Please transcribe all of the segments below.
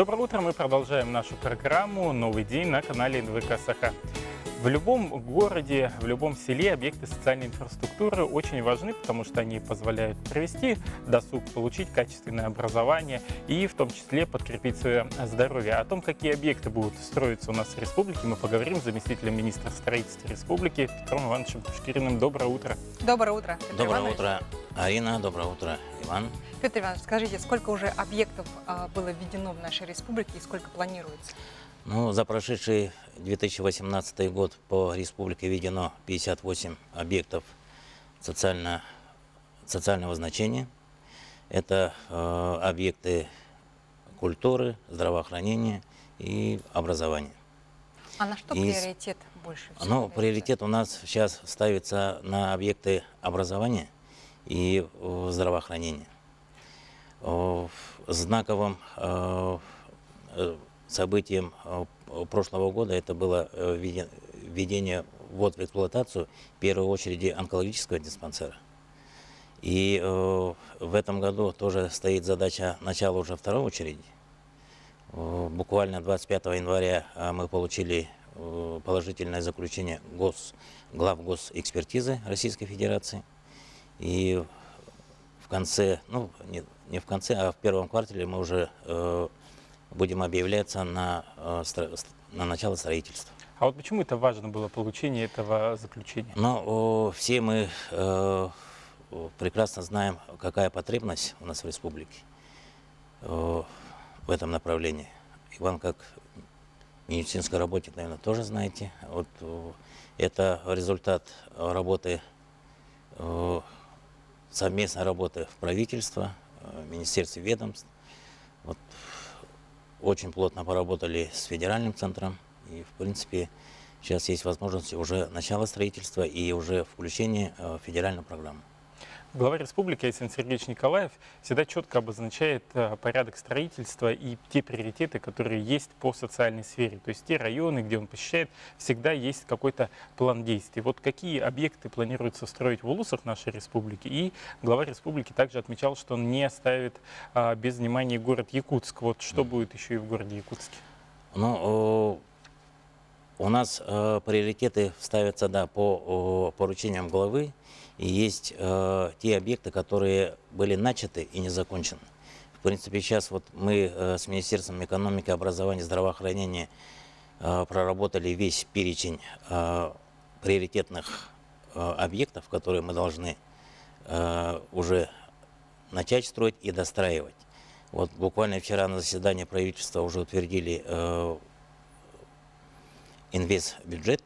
Доброе утро, мы продолжаем нашу программу «Новый день» на канале НВК Саха. В любом городе, в любом селе объекты социальной инфраструктуры очень важны, потому что они позволяют провести досуг, получить качественное образование и в том числе подкрепить свое здоровье. О том, какие объекты будут строиться у нас в республике, мы поговорим с заместителем министра строительства республики Петром Ивановичем Пушкириным. Доброе утро. Доброе утро, Петр Доброе Иванович. утро, Арина. Доброе утро, Иван. Петр Иванович, скажите, сколько уже объектов было введено в нашей республике и сколько планируется? Ну, за прошедший 2018 год по республике введено 58 объектов социального значения. Это объекты культуры, здравоохранения и образования. А на что приоритет больше всего? Ну, приоритет у нас сейчас ставится на объекты образования и здравоохранения. Знаковым событием прошлого года это было введение в эксплуатацию в первую очередь онкологического диспансера. И в этом году тоже стоит задача начала уже второй очереди. Буквально 25 января мы получили положительное заключение главгосэкспертизы Российской Федерации. И в конце, ну не в конце, а в первом квартале мы уже будем объявляться на начало строительства. А вот почему это важно было получение этого заключения? Но все мы прекрасно знаем, какая потребность у нас в республике в этом направлении. Иван, как медицинский работник, наверное, тоже знаете. Вот это результат работы, совместной работы в правительстве, министерстве, ведомств. Вот, очень плотно поработали с федеральным центром. И, в принципе, сейчас есть возможность уже начала строительства и уже включения в федеральную программу. Глава республики Александр Сергеевич Николаев всегда четко обозначает порядок строительства и те приоритеты, которые есть по социальной сфере. То есть те районы, где он посещает, всегда есть какой-то план действий. Вот какие объекты планируется строить в улусах нашей республики. И глава республики также отмечал, что он не оставит без внимания город Якутск. Вот что будет еще и в городе Якутске? Ну, у нас приоритеты ставятся, да, по поручениям главы. И есть те объекты, которые были начаты и не закончены. В принципе, сейчас вот мы с Министерством экономики, образования, здравоохранения проработали весь перечень приоритетных объектов, которые мы должны уже начать строить и достраивать. Вот буквально вчера на заседании правительства уже утвердили инвестбюджет.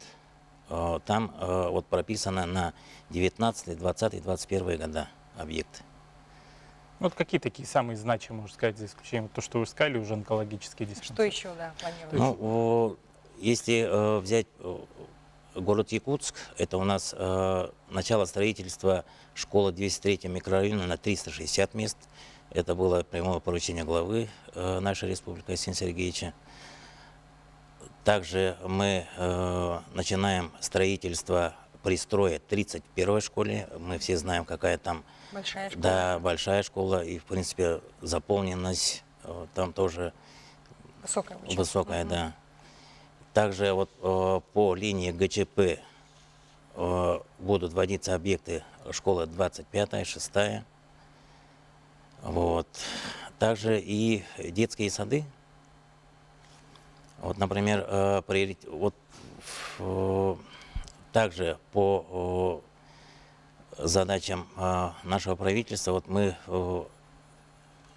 Там вот прописано на 19, 20, 21 года объекты. Вот какие такие самые значимые, можно сказать, за исключением того, что вы сказали, уже онкологические диспансеры? Что еще, да, планируется? Ну, если взять город Якутск, это у нас начало строительства школы 203 микрорайона на 360 мест. Это было прямое поручение главы нашей республики Александра Сергеевича. Также мы начинаем строительство пристроя 31-й школе. Мы все знаем, какая там Большая школа. Да, большая школа. И, в принципе, заполненность там тоже Высокая очень. высокая, да. Также вот по линии ГЧП будут вводиться объекты школы 25-я, 6-я. Вот. Также и детские сады. Вот, например, также по задачам нашего правительства вот мы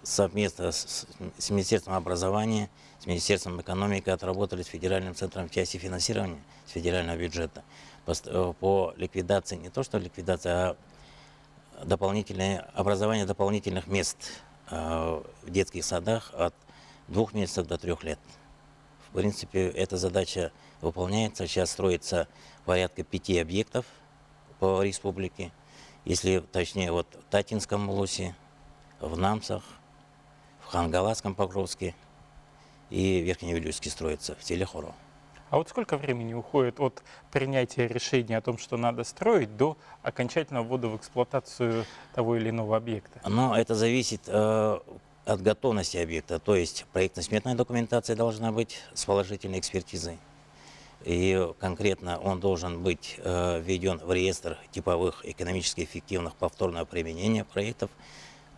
совместно с Министерством образования, с Министерством экономики отработали с федеральным центром в части финансирования с федерального бюджета по ликвидации, не то что ликвидация, а образование дополнительных мест в детских садах от 2 месяцев до 3 лет. В принципе, эта задача выполняется. Сейчас строится порядка 5 объектов по республике. Если точнее, вот в Татинском улусе, в Намсах, в Хангаласском Покровске и Верхневилюйске строится, в селе Хоро. А вот сколько времени уходит от принятия решения о том, что надо строить, до окончательного ввода в эксплуатацию того или иного объекта? Но это зависит от готовности объекта, то есть проектно-сметная документация должна быть с положительной экспертизой. И конкретно он должен быть введен в реестр типовых экономически эффективных повторного применения проектов,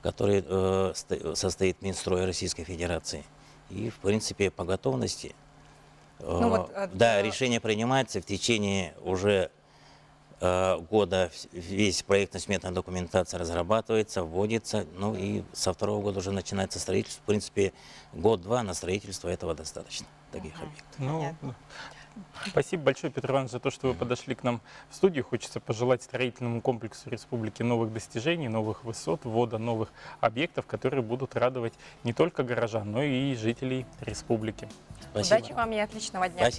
который состоит Минстрой Российской Федерации. И, в принципе, по готовности, да, решение принимается в течение уже года, весь проектно-сметная документация разрабатывается, вводится, ну и со второго года уже начинается строительство. В принципе, год-два на строительство этого достаточно, таких объектов. Ну, спасибо большое, Петр Иванович, за то, что вы подошли к нам в студию. Хочется пожелать строительному комплексу республики новых достижений, новых высот, ввода новых объектов, которые будут радовать не только горожан, но и жителей республики. Спасибо. Удачи вам и отличного дня. Спасибо.